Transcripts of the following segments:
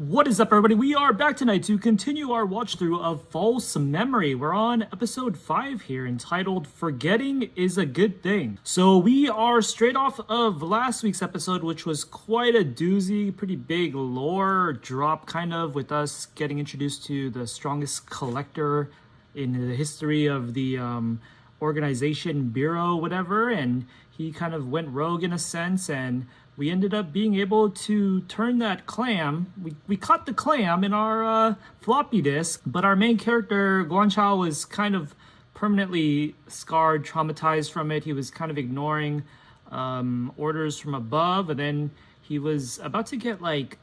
What is up, everybody? We are back tonight to continue our watch through of False Memory. We're on episode 5 here, entitled Forgetting is a Good Thing. So we are straight off of last week's episode, which was quite a doozy, pretty big lore drop, kind of, with us getting introduced to the strongest collector in the history of the organization, bureau, whatever, and he kind of went rogue in a sense, and we ended up being able to turn that clam. We caught the clam in our floppy disk, but our main character, Guanchao, was kind of permanently scarred, traumatized from it. He was kind of ignoring orders from above, and then he was about to get like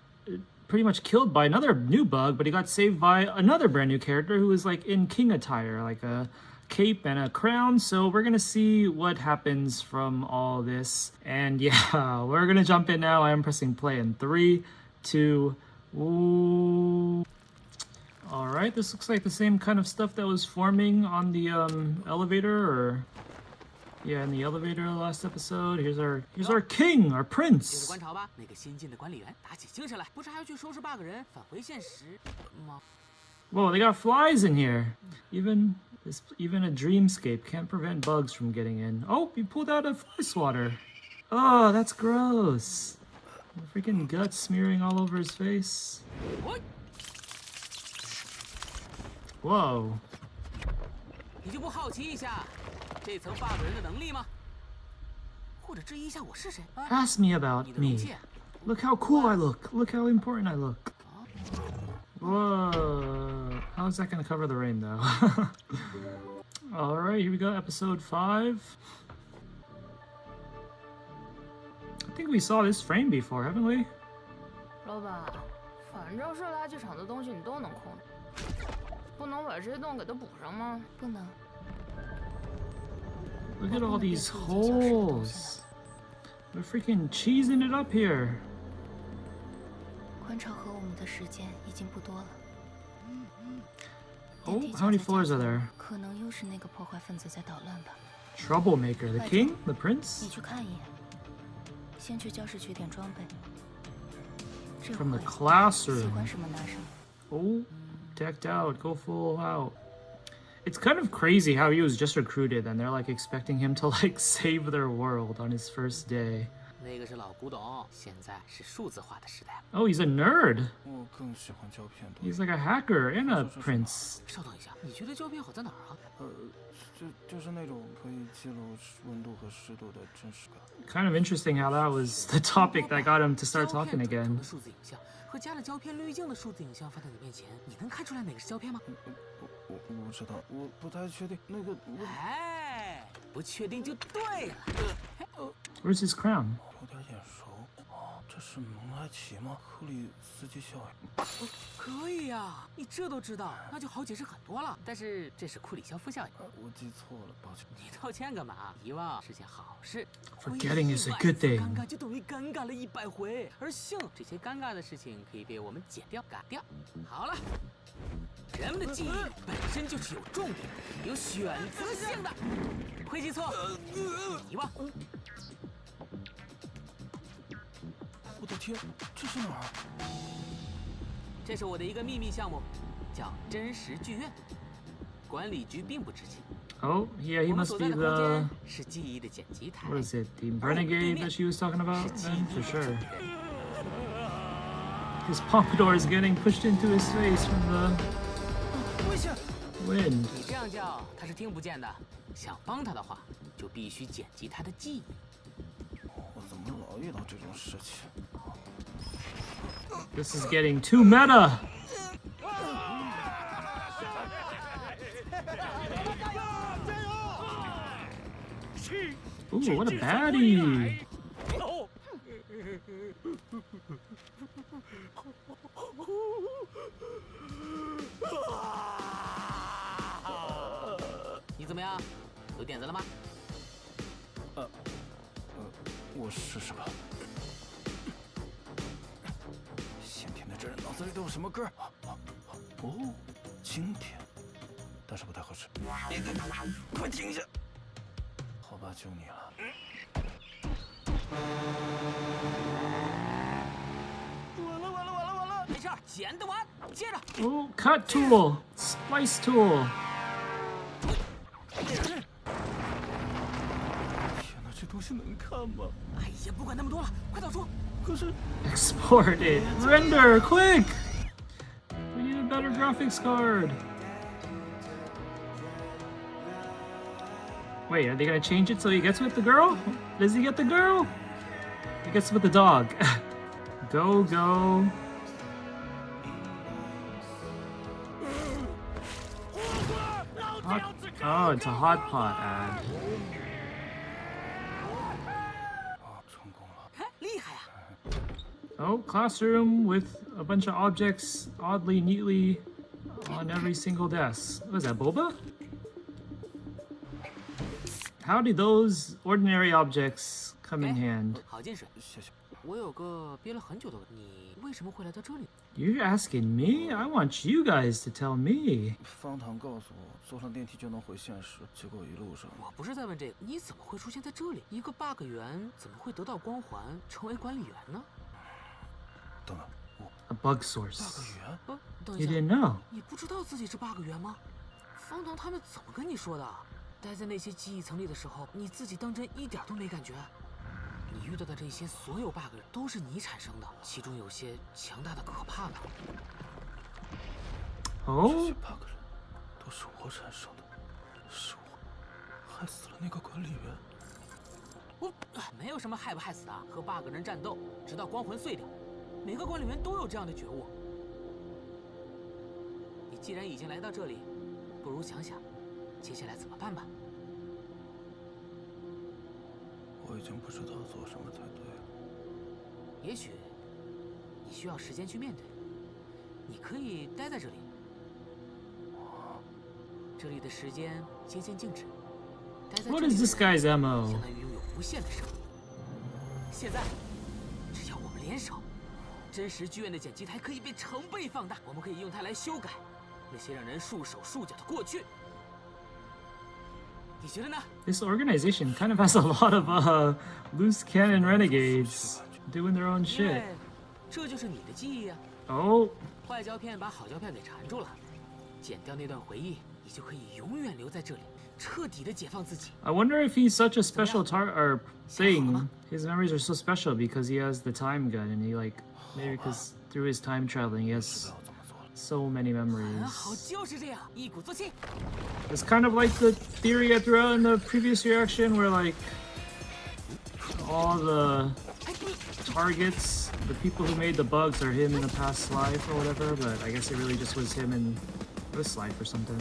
pretty much killed by another new bug, but he got saved by another brand new character who was like in king attire, like a cape and a crown. So we're gonna see what happens from all this, and yeah, we're gonna jump in now. I am pressing play in 3, 2, ooh. All right, this looks like the same kind of stuff that was forming on the elevator, or yeah, in the elevator last episode. Here's our king, our prince. Whoa, they got flies in here. Even a dreamscape can't prevent bugs from getting in. Oh, he pulled out a fly swatter. Oh, that's gross. The freaking guts smearing all over his face. Whoa. Ask me about me. Look how cool I look. Look how important I look. Whoa. How is that going to cover the rain, though? Alright, here we go. Episode 5. I think we saw this frame before, haven't we? 老板，反正是垃圾场的东西你都能控制，不能把这些洞给它补上吗？不能。 Look at all these holes. We're freaking cheesing it up here. 观察和我们的时间已经不多了。 Oh, how many floors are there? 可能又是那个破坏分子在捣乱吧。 Troublemaker, the king, the prince? 你去看一眼，先去教室取点装备。 From the classroom. 喜欢什么拿什么。 Oh, decked out, go full out. It's kind of crazy how he was just recruited and they're like expecting him to like save their world on his first day. 那个是老古董，现在是数字化的时代。 Oh, he's a nerd. 我更喜欢胶片多。 He's like a hacker and a prince. 稍等一下，你觉得胶片好在哪儿啊？就是那种可以记录温度和湿度的真实感。 Kind of interesting how that was the topic that got him to start talking again. 数字影像和加了胶片滤镜的数字影像放在你面前，你能看出来哪个是胶片吗？我不知道，我不太确定。那个哎，不确定就对了。 Where's his crown? 有点眼熟。哦，这是蒙太奇吗？克里斯基效应。可以呀，你这都知道，那就好解释很多了。但是这是库里肖夫效应。我记错了，抱歉。你道歉干嘛？遗忘是件好事。 Forgetting is a good thing. 尴尬就等于尴尬了100回，而幸这些尴尬的事情可以被我们剪掉、改掉。好了。 人们的记忆本身就是有重点、有选择性的，会记错，遗忘。我的天，这是哪儿？这是我的一个秘密项目，叫真实剧院。管理局并不知情。 Oh, yeah, he must be the... 是记忆的剪辑台。 What is it? The renegade that she was talking about? Then, for sure. His pompadour is getting pushed into his face from the wind. 你这样叫，他是听不见的。想帮他的话，就必须剪辑他的记忆。我怎么老遇到这种事情？ This is getting too meta. Ooh, what a baddie. Ah! 你怎么样？有点子了吗？我试试吧。先天的这人脑子里都有什么歌？哦，经典，但是不太合适。快停下！好吧，就你了。完了！没事儿，剪得完，接着。 Oh, cut tool, splice tool. 天哪，这东西能看吗？哎呀，不管那么多了，快导出。可是 Export it. Render, quick. We need a better graphics card. Wait, are they gonna change it so he gets with the girl? Does he get the girl? He gets with the dog. Go, go. Oh, it's a hot pot ad. 成功了。哎，厉害呀！ Oh, classroom with a bunch of objects oddly neatly on every single desk. What is that, Boba? How did those ordinary objects come in hand? 好进水。谢谢。我有个憋了很久的问题，你为什么会来到这里？ You're asking me? I want you guys to tell me. 方糖告诉我，坐上电梯就能回现实，结果一路上……我不是在问这个，你怎么会出现在这里？一个 bug 员怎么会得到光环，成为管理员呢？等等，我 A bug source. bug 员？不，等一 You 下， didn't know. 你不知道自己是 bug 员吗？方糖他们怎么跟你说的？待在那些记忆层里的时候，你自己当真一点都没感觉？你遇到的这些所有 bug 都是你产生的，其中有些强大的可怕的。这 Oh? 些 bug 人都是我产生的，是我害死了那个管理员。我没有什么害不害死的，和 bug 人战斗，直到光魂碎掉。每个管理员都有这样的觉悟。你既然已经来到这里，不如想想，接下来怎么办吧。我已经不知道做什么才对了。也许你需要时间去面对。你可以待在这里，这里的时间接近静止。待在 What 这里 is 的 this 人 guy's MO? 相当于拥有无限的生命。现在，只要我们联手，真实剧院的剪辑台可以被成倍放大，我们可以用它来修改那些让人束手束脚的过去。你觉得呢？ This organization kind of has a lot of loose cannon renegades doing their own 因 shit. 为这就是你的记忆呀。 Oh, 坏胶片把好胶片给缠住了，剪掉那段回忆，你就可以永远留在这里，彻底的解放自己。 I wonder if he's such a special or thing. His memories are so special because he has the time gun and he maybe because through his time traveling he has 不知道怎么做了。 so many 很 memories. 好，就是这样，一鼓作气。 It's kind of like the theory I threw out in the previous reaction where all the targets, the people who made the bugs are him in a past life or whatever, but I guess it really just was him in this life or something.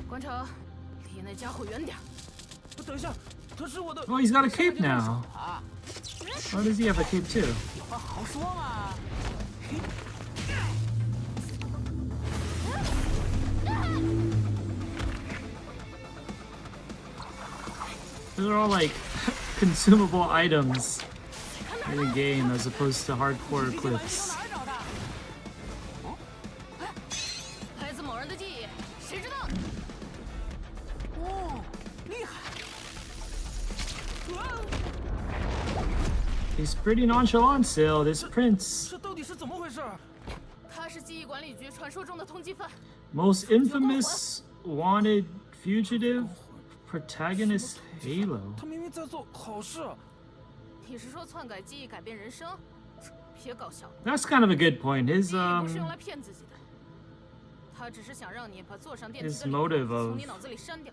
观察，离那家伙远点。等一下，他是我的。 Oh, he's got a cape 就动手 now. 啊， Why does he have a cape too? 有话好好说嘛。 Those are all consumable items in the game as opposed to hardcore clips. 来自某人的记忆，谁知道？哦，厉害！ He's pretty nonchalant still, this prince. 这到底是怎么回事？他是记忆管理局传说中的通缉犯。 Most infamous wanted fugitive protagonist Halo. 他明明在做好事。你是说篡改记忆改变人生？别搞笑了， That's kind of a good point. His 记忆不是用来骗自己的，他只是想让你把坐上电梯 His 的理 motive 由 of 从你脑子里删掉，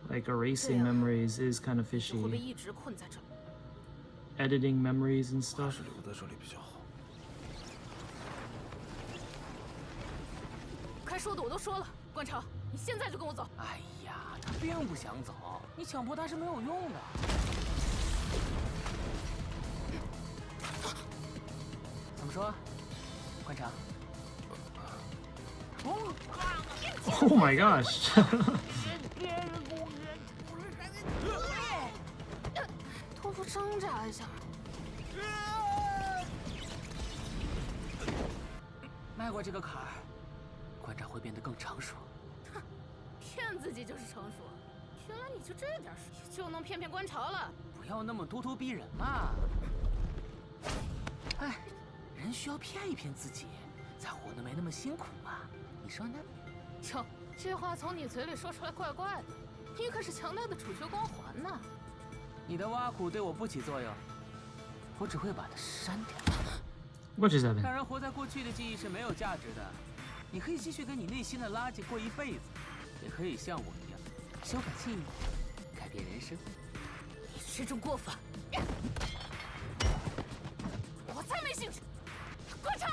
erasing Yeah. memories is kind of 就会被 fishy. 一直困在这里。 Editing memories and 还 stuff. 是留在这里比较好。该说的我都说了，观察，你现在就跟我走。哎呀，他并不想走，你强迫他是没有用的。怎么说？观察。 Oh my gosh. 托付挣扎一下。迈过这个坎儿，观察会变得更成熟。骗自己就是成熟，原来你就这点事就能骗观察了。不要那么咄咄逼人嘛。哎，人需要骗一骗自己，才活得没那么辛苦嘛。你说呢？哟，这话从你嘴里说出来怪怪的。你可是强大的主角光环呢。你的挖苦对我不起作用，我只会把它删掉。What just happened? 让人活在过去的记忆是没有价值的。你可以继续跟你内心的垃圾过一辈子，也可以像我一样修改记忆，改变人生。你这种过法，我才没兴趣。滚场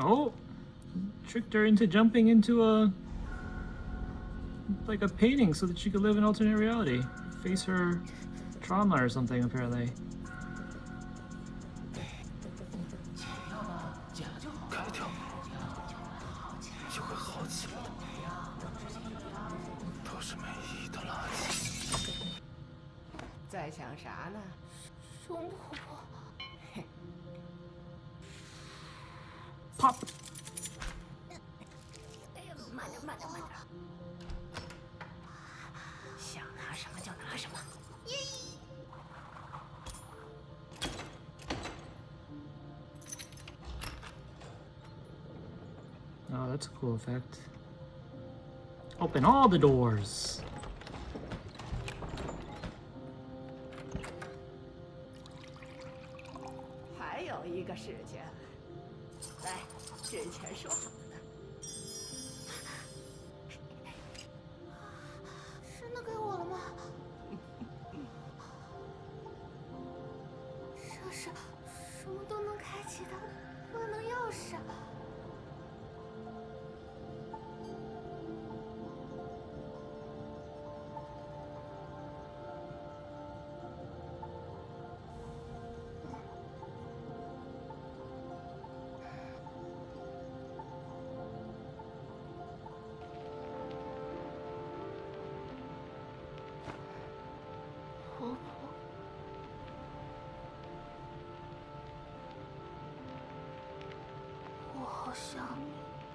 ！Oh, tricked her into jumping into like a painting so that she could live in alternate reality, face her trauma or something apparently. 开掉，就会好起来的。都是没意义的垃圾。在想啥呢？熊婆婆， Pop. 哎呀，慢点，慢点，慢点。想拿什么就拿什么。Oh, that's a cool effect. Open all the doors. 还有一个事情，来，之前说好的。真的给我了吗？这是什么都能开启的万能钥匙啊！婆婆，我好想你。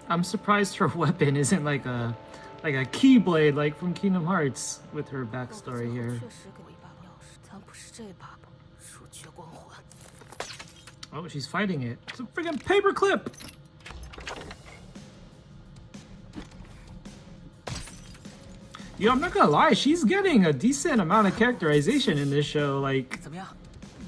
I'm surprised her weapon isn't like a keyblade like from Kingdom Hearts with her backstory here. 确实给我一把钥匙，咱不是这把吧？主角光环。 Oh, she's fighting it. It's a friggin' paperclip! Yeah, I'm not gonna lie, she's getting a decent amount of characterization in this show. Like, 怎么样？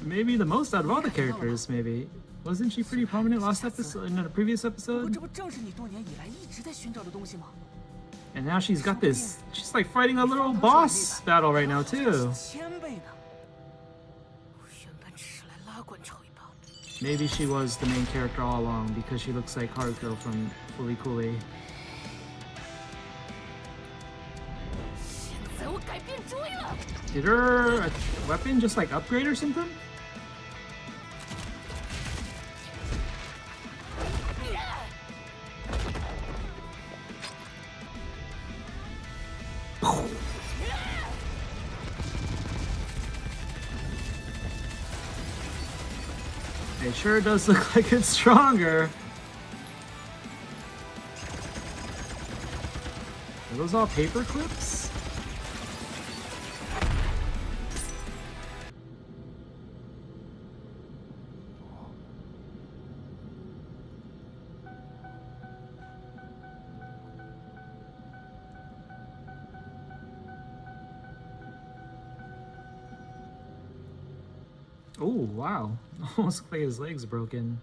maybe the most out of all the characters, maybe. Wasn't she pretty prominent last episode, in a previous 不过 episode? 这不正是你多年以来一直在寻找的东西吗？ And now she's got this, she's like fighting a little boss battle right now, too. 千倍呢。我原本只是来拉滚潮一把。 Maybe she was the main character all along because she looks like Haruko from Fooly Cooly. 现在我改变主意了。 Did her weapon just like upgrade or something? It sure does look like it's stronger. Are those all paper clips? Oh, wow. Almost looked like his leg's broken.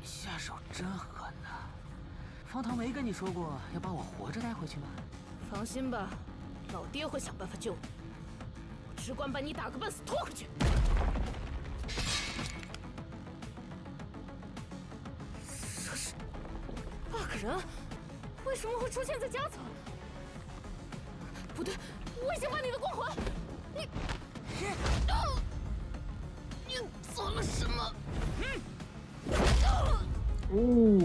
下手真狠呐！方糖没跟你说过要把我活着带回去吗？放心吧，老爹会想办法救你。我只管把你打个半死拖回去。这是 bug 人，为什么会出现在夹层？不对，危险吧你的光环！你，你做了什么？Ooh.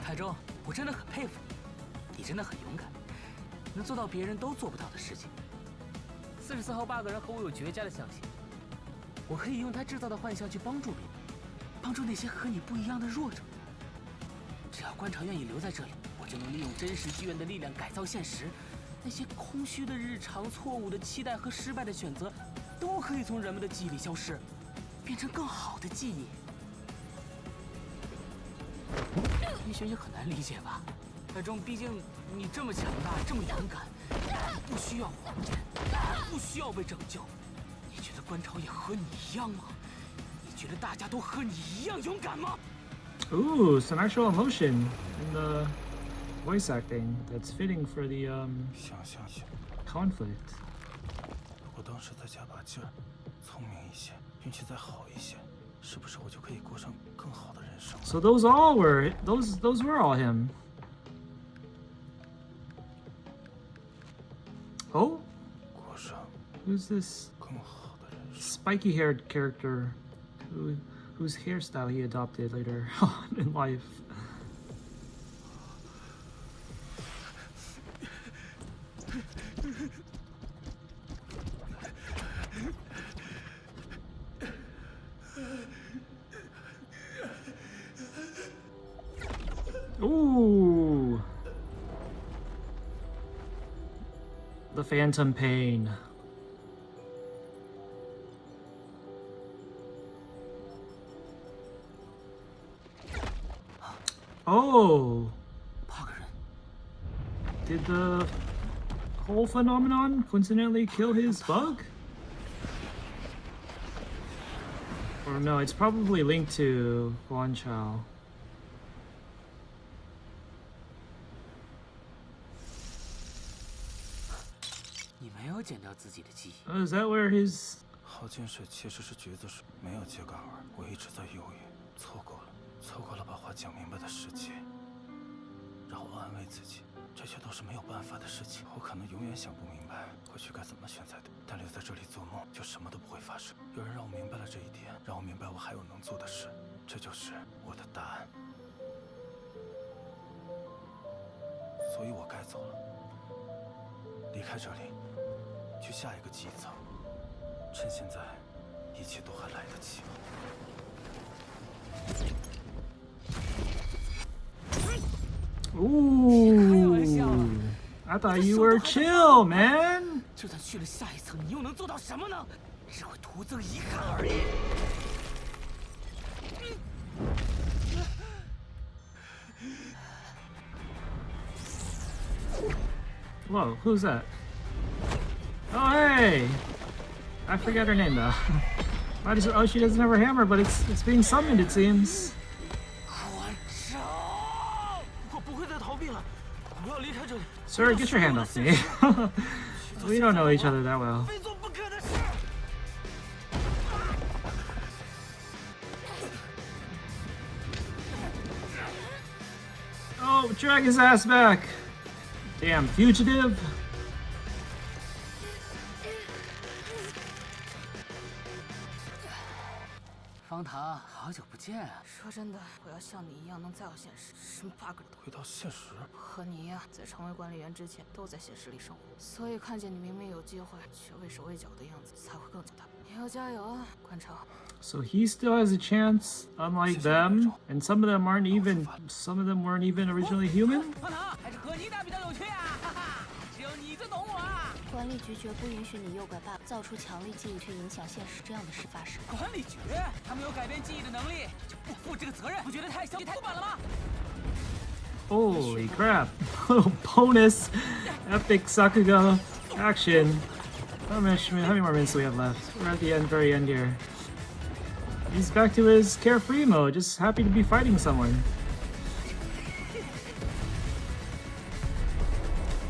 海州，我真的很佩服你，你真的很勇敢，能做到别人都做不到的事情。40 74号 bug 人和我有绝佳的相性，我可以用他制造的幻象去帮助别人，帮助那些和你不一样的弱者。只要官场愿意留在这里，我就能利用真实剧院的力量改造现实。那些空虚的日常、错误的期待和失败的选择，都可以从人们的记忆里消失，变成更好的记忆。也许你很难理解吧，海中，毕竟你这么强大，这么勇敢，不需要还债，不需要被拯救。你觉得观潮也和你一样吗？你觉得大家都和你一样勇敢吗？ Ooh, some actual emotion in the voice acting that's fitting for the 想象一下， conflict. 如果当时再加把劲儿，聪明一些，运气再好一些，是不是我就可以过上更好的人生了？ So those were all him. Oh, 过上 who's this 更好的人生。 spiky-haired character whose hairstyle he adopted later on in life? Ooh. The phantom pain. Oh. 8个人， Did the whole phenomenon coincidentally kill his bug? Or no, it's probably linked to Guan Chao. 你没有剪掉自己的记忆。 Oh, is that where his 耗尽水其实是橘子水，没有秸秆味儿。我一直在犹豫，错过了把话讲明白的时机。让我安慰自己，这些都是没有办法的事情。我可能永远想不明白过去该怎么选才对，但留在这里做梦，就什么都不会发生。有人让我明白了这一点，让我明白我还有能做的事，这就是我的答案。所以我该走了，离开这里，去下一个记忆层。趁现在，一切都还来得及。 Ooh. I thought you were chill, man. 就算去了下一层，你又能做到什么呢？只会徒增遗憾而已。 Whoa, who's that? Oh, hey! I forget her name though. Might as well, oh, she doesn't have her hammer, but it's being summoned, it seems. 官潮，我不会再逃避了，我要离开这里。 Sir, get your hand off me. We don't know each other that well. 非做不可的事。 Oh, drag his ass back. Damn, fugitive. 方糖，好久不见啊！说真的，我要像你一样能再到现实，什么 bug 都回到现实，和你一样，在成为管理员之前都在现实里生活，所以看见你明明有机会却畏手畏脚的样子，才会更加大。你要加油啊，官潮！ So he still has a chance, unlike them, and some of them weren't even originally human. 方糖，还是和你打比较有趣啊！哈哈，只有你最懂我啊！管理局绝不允许你诱拐爸爸造出强力记忆去影响现实这样的事发生。管理局，他们有改变记忆的能力，就不负这个责任，不觉得太小气太刻板了吗？ Holy crap. Bonus epic Sakuga action. How many more minutes do we have left? We're at the very end here. He's back to his carefree mode, just happy to be fighting someone.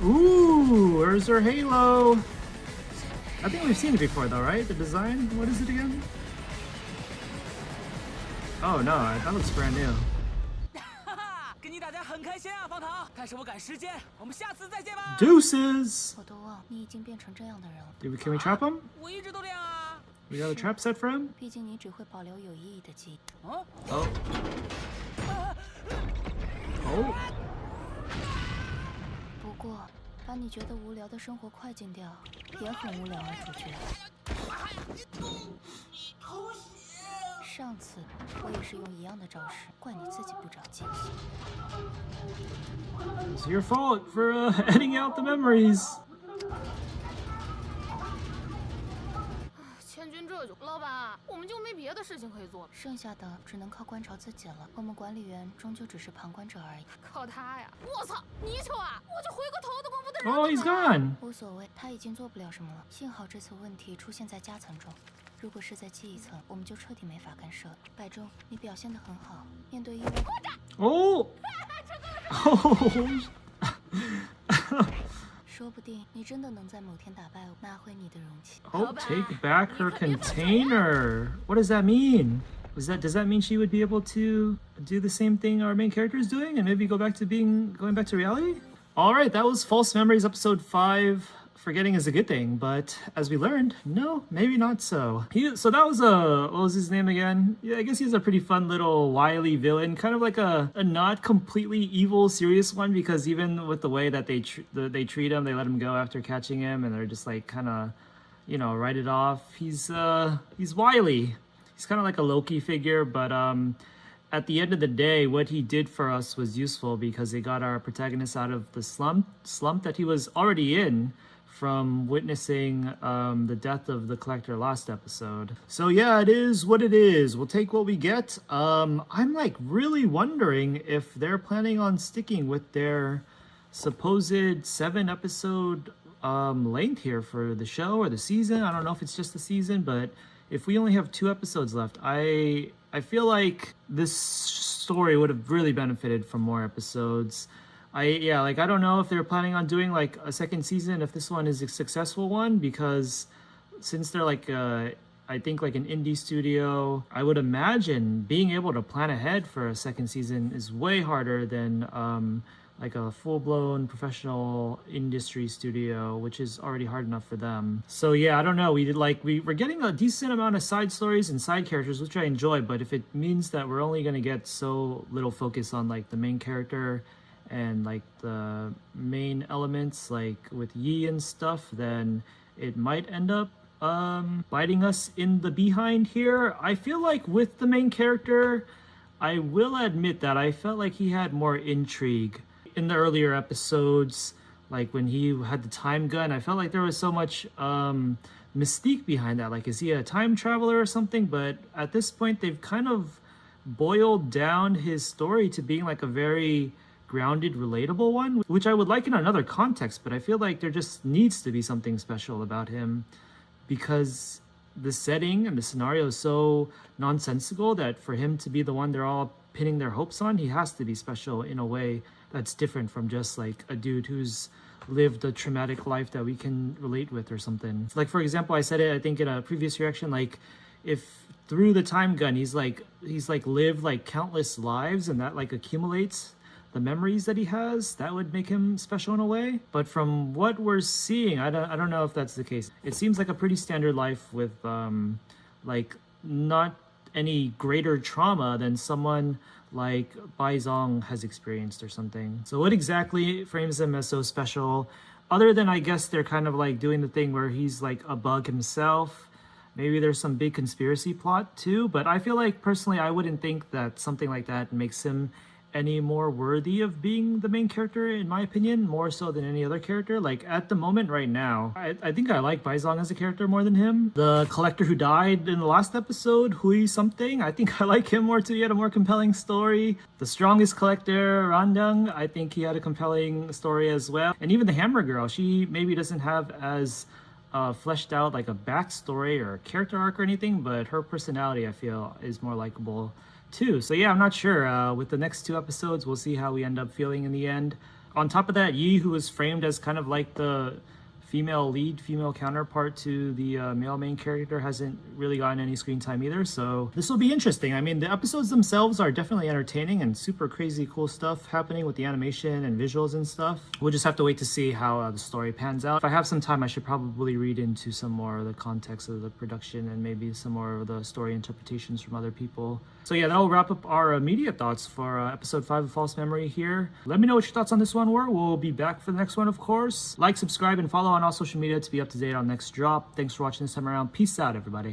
Ooh, where's her halo? I think we've seen it before though, right? The design? What is it again? Oh no, that looks brand new. 哈哈，跟你打架很开心啊，方糖。但是我赶时间，我们下次再见吧。 Deuces! 我都忘你已经变成这样的人了。 Can we trap him? 我一直都这样啊。 We got a trap set for him? 毕竟你只会保留有意义的记忆。嗯， Oh. Oh. 不过，把你觉得无聊的生活快进掉，也很无聊啊，主角。上次我也是用一样的招式，怪你自己不长记性。It's your fault for editing out the memories. 千钧这就，老板，我们就没别的事情可以做了，剩下的只能靠观察自己了。我们管理员终究只是旁观者而已。靠他呀！我操，泥鳅啊！我就回个头的功夫的人。Oh, he's gone. 无所谓，他已经做不了什么了。幸好这次问题出现在夹层中，如果是在记忆层，我们就彻底没法干涉了。百中，你表现得很好，面对意外。Oh. Oh. 说不定你真的能在某天打败我，拿回你的容器。 Oh, take back her container. What does that mean? Does that mean she would be able to do the same thing our main character is doing and maybe going back to reality? All right, that was False Memories episode 5. Forgetting is a good thing, but as we learned, no, maybe not so. So that was what was his name again? Yeah, I guess he's a pretty fun little wily villain, kind of like a not completely evil, serious one, because even with the way that they treat him, they let him go after catching him, and they're just like kind of, write it off. He's wily. He's kind of like a Loki figure, but at the end of the day, what he did for us was useful because it got our protagonist out of the slump that he was already in from witnessing the death of the collector last episode. So yeah, it is what it is. We'll take what we get. I'm like really wondering if they're planning on sticking with their supposed 7-episode length here for the show or the season. I don't know if it's just the season, but if we only have 2 episodes left, I feel like this story would have really benefited from more episodes. I don't know if they're planning on doing like a second season if this one is a successful one, because since they're like I think like an indie studio, I would imagine being able to plan ahead for a second season is way harder than like a full-blown professional industry studio, which is already hard enough for them. So yeah, I don't know. We're getting a decent amount of side stories and side characters, which I enjoy, but if it means that we're only gonna get so little focus on like the main character and like the main elements like with Yi and stuff, then it might end up biting us in the behind here. I feel like with the main character, I will admit that I felt like he had more intrigue in the earlier episodes, like when he had the time gun. I felt like there was so much mystique behind that. Like, is he a time traveler or something? But at this point, they've kind of boiled down his story to being like a very grounded, relatable one, which I would like in another context, but I feel like there just needs to be something special about him because the setting and the scenario is so nonsensical that for him to be the one they're all pinning their hopes on, he has to be special in a way that's different from just like a dude who's lived a traumatic life that we can relate with or something. Like, for example, I said it, I think in a previous reaction, like if through the time gun, he's like lived like countless lives and that like accumulates the memories that he has, that would make him special in a way. But from what we're seeing, I don't know if that's the case. It seems like a pretty standard life with like not any greater trauma than someone like Bai Zong has experienced or something. So what exactly frames him as so special, other than I guess they're kind of like doing the thing where he's like a bug himself? Maybe there's some big conspiracy plot too, but I feel like personally I wouldn't think that something like that makes him any more worthy of being the main character, in my opinion, more so than any other character. Like at the moment right now, I think I like Bai Zong as a character more than him. The collector who died in the last episode, Hui something, I think I like him more too. He had a more compelling story. The strongest collector, Randang, I think he had a compelling story as well. And even the Hammer Girl, she maybe doesn't have as fleshed out like a backstory or a character arc or anything, but her personality I feel is more likable too. So yeah, I'm not sure. With the next 2 episodes, we'll see how we end up feeling in the end. On top of that, Yi, who was framed as kind of like the female lead, female counterpart to the male main character hasn't really gotten any screen time either, so this will be interesting. I mean, the episodes themselves are definitely entertaining and super crazy cool stuff happening with the animation and visuals and stuff. We'll just have to wait to see how the story pans out. If I have some time, I should probably read into some more of the context of the production and maybe some more of the story interpretations from other people. So yeah, that'll wrap up our immediate thoughts for episode 5 of False Memory here. Let me know what your thoughts on this one were. We'll be back for the next one, of course. Like, subscribe, and follow on all social media to be up to date on next drop. Thanks for watching this time around. Peace out, everybody.